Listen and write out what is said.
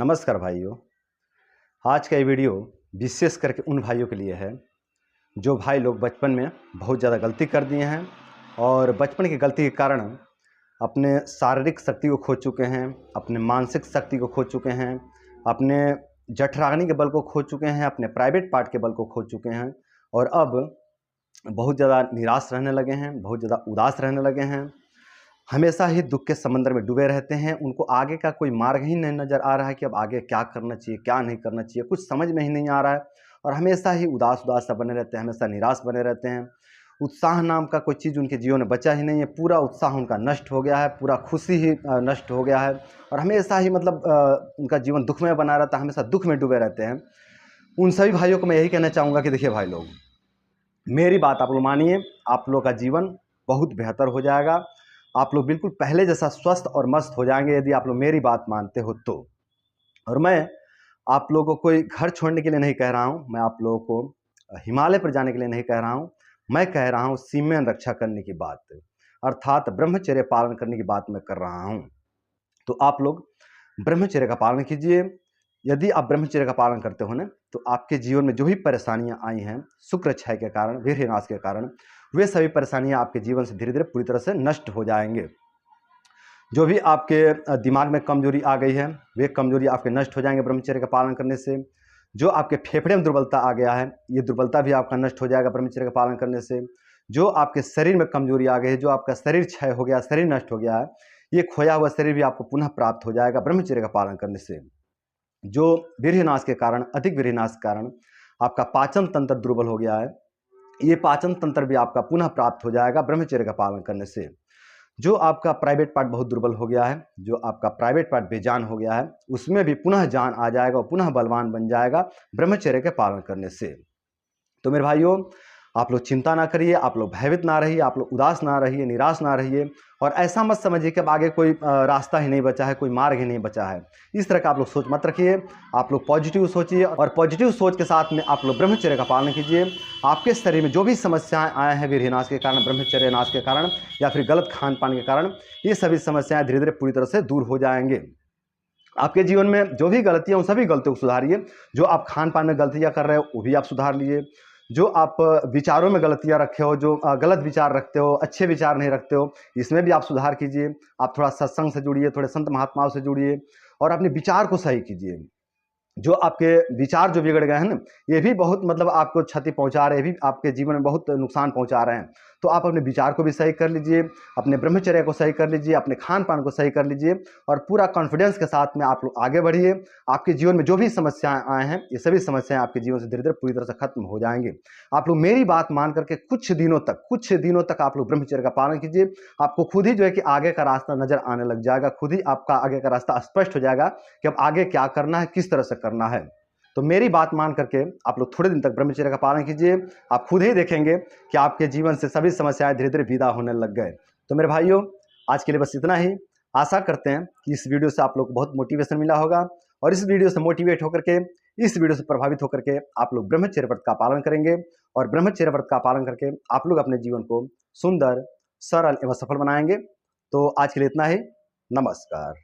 नमस्कार भाइयों। आज का ये वीडियो विशेष करके उन भाइयों के लिए है जो भाई लोग बचपन में बहुत ज़्यादा गलती कर दिए हैं और बचपन की गलती के कारण अपने शारीरिक शक्ति को खो चुके हैं, अपने मानसिक शक्ति को खो चुके हैं, अपने जठराग्नि के बल को खो चुके हैं, अपने प्राइवेट पार्ट के बल को खो चुके हैं और अब बहुत ज़्यादा निराश रहने लगे हैं, बहुत ज़्यादा उदास रहने लगे हैं। हमेशा ही दुख के समंदर में डूबे रहते हैं। उनको आगे का कोई मार्ग ही नहीं नज़र आ रहा है कि अब आगे क्या करना चाहिए, क्या नहीं करना चाहिए, कुछ समझ में ही नहीं आ रहा है और हमेशा ही उदास उदास सा बने रहते हैं, हमेशा निराश बने रहते हैं। उत्साह नाम का कोई चीज़ उनके जीवन में बचा ही नहीं है। पूरा उत्साह उनका नष्ट हो गया है, पूरा खुशी ही नष्ट हो गया है और हमेशा ही उनका जीवन दुख में बना रहता है, हमेशा दुख में डूबे रहते हैं। उन सभी भाइयों को मैं यही कहना चाहूँगा कि देखिए भाई लोग, मेरी बात आप लोग मानिए, आप लोग का जीवन बहुत बेहतर हो जाएगा। आप लोग बिल्कुल पहले जैसा स्वस्थ और मस्त हो जाएंगे यदि आप लोग मेरी बात मानते हो तो। और मैं आप लोगों को कोई घर छोड़ने के लिए नहीं कह रहा हूँ, मैं आप लोगों को हिमालय पर जाने के लिए नहीं कह रहा हूँ। मैं कह रहा हूँ सीमेन रक्षा करने की बात, अर्थात ब्रह्मचर्य पालन करने की बात मैं कर रहा हूँ। तो आप लोग ब्रह्मचर्य का पालन कीजिए। यदि आप ब्रह्मचर्य का पालन करते हो ना, तो आपके जीवन में जो भी परेशानियां आई हैं शुक्र क्षय के कारण, वीर्यनाश के कारण, वे सभी परेशानियां आपके जीवन से धीरे धीरे पूरी तरह से नष्ट हो जाएंगे। जो भी आपके दिमाग में कमजोरी आ गई है, वे कमजोरी आपके नष्ट हो जाएंगे ब्रह्मचर्य का पालन करने से। जो आपके फेफड़े में दुर्बलता आ गया है, ये दुर्बलता भी आपका नष्ट हो जाएगा ब्रह्मचर्य का पालन करने से। जो आपके शरीर में कमजोरी आ गई है, जो आपका शरीर क्षय हो गया, शरीर नष्ट हो गया है, ये खोया हुआ शरीर भी आपको पुनः प्राप्त हो जाएगा ब्रह्मचर्य का पालन करने से। जो वीर्यनाश के कारण, अधिक वीर्यनाश के कारण आपका पाचन तंत्र दुर्बल हो गया है, ये पाचन तंत्र भी आपका पुनः प्राप्त हो जाएगा ब्रह्मचर्य का पालन करने से। जो आपका प्राइवेट पार्ट बहुत दुर्बल हो गया है, जो आपका प्राइवेट पार्ट बेजान हो गया है, उसमें भी पुनः जान आ जाएगा और पुनः बलवान बन जाएगा ब्रह्मचर्य के पालन करने से। तो मेरे भाइयों, आप लोग चिंता ना करिए, आप लोग भयभीत ना रहिए, आप लोग उदास ना रहिए, निराश ना रहिए और ऐसा मत समझिए कि अब आगे कोई रास्ता ही नहीं बचा है, कोई मार्ग ही नहीं बचा है। इस तरह का आप लोग सोच मत रखिए। आप लोग पॉजिटिव सोचिए और पॉजिटिव सोच के साथ में आप लोग ब्रह्मचर्य का पालन कीजिए। आपके शरीर में जो भी समस्याएं आए हैं वीर्यनाश के कारण, ब्रह्मचर्य नाश के कारण या फिर गलत खान पान के कारण, ये सभी समस्याएं धीरे धीरे पूरी तरह से दूर हो जाएंगे। आपके जीवन में जो भी गलतियां, उन सभी गलतियों को सुधारिए। जो आप खान पान में गलतियां कर रहे हो वो भी आप सुधार लीजिए। जो आप विचारों में गलतियां रखे हो, जो गलत विचार रखते हो, अच्छे विचार नहीं रखते हो, इसमें भी आप सुधार कीजिए। आप थोड़ा सत्संग से जुड़िए, थोड़े संत महात्माओं से जुड़िए और अपने विचार को सही कीजिए। जो आपके विचार जो बिगड़ गए हैं ना, ये भी बहुत आपको क्षति पहुंचा रहे हैं, ये भी आपके जीवन में बहुत नुकसान पहुंचा रहे हैं। तो आप अपने विचार को भी सही कर लीजिए, अपने ब्रह्मचर्य को सही कर लीजिए, अपने खान पान को सही कर लीजिए और पूरा कॉन्फिडेंस के साथ में आप लोग आगे बढ़िए। आपके जीवन में जो भी समस्याएं आए हैं, ये सभी समस्याएं आपके जीवन से धीरे धीरे पूरी तरह से खत्म हो जाएंगे। आप लोग मेरी बात मान करके कुछ दिनों तक आप लोग ब्रह्मचर्य का पालन कीजिए। आपको खुद ही जो है कि आगे का रास्ता नजर आने लग जाएगा, खुद ही आपका आगे का रास्ता स्पष्ट हो जाएगा कि अब आगे क्या करना है, किस तरह से करना है। तो मेरी बात मान करके आप लोग थोड़े दिन तक ब्रह्मचर्य का पालन कीजिए। आप खुद ही देखेंगे कि आपके जीवन से सभी समस्याएं धीरे धीरे विदा होने लग गए। तो मेरे भाइयों, आज के लिए बस इतना ही। आशा करते हैं कि इस वीडियो से आप लोग को बहुत मोटिवेशन मिला होगा और इस वीडियो से मोटिवेट होकर के, इस वीडियो से प्रभावित होकर के आप लोग ब्रह्मचर्य व्रत का पालन करेंगे और ब्रह्मचर्य व्रत का पालन करके आप लोग अपने जीवन को सुंदर, सरल एवं सफल बनाएंगे। तो आज के लिए इतना ही। नमस्कार।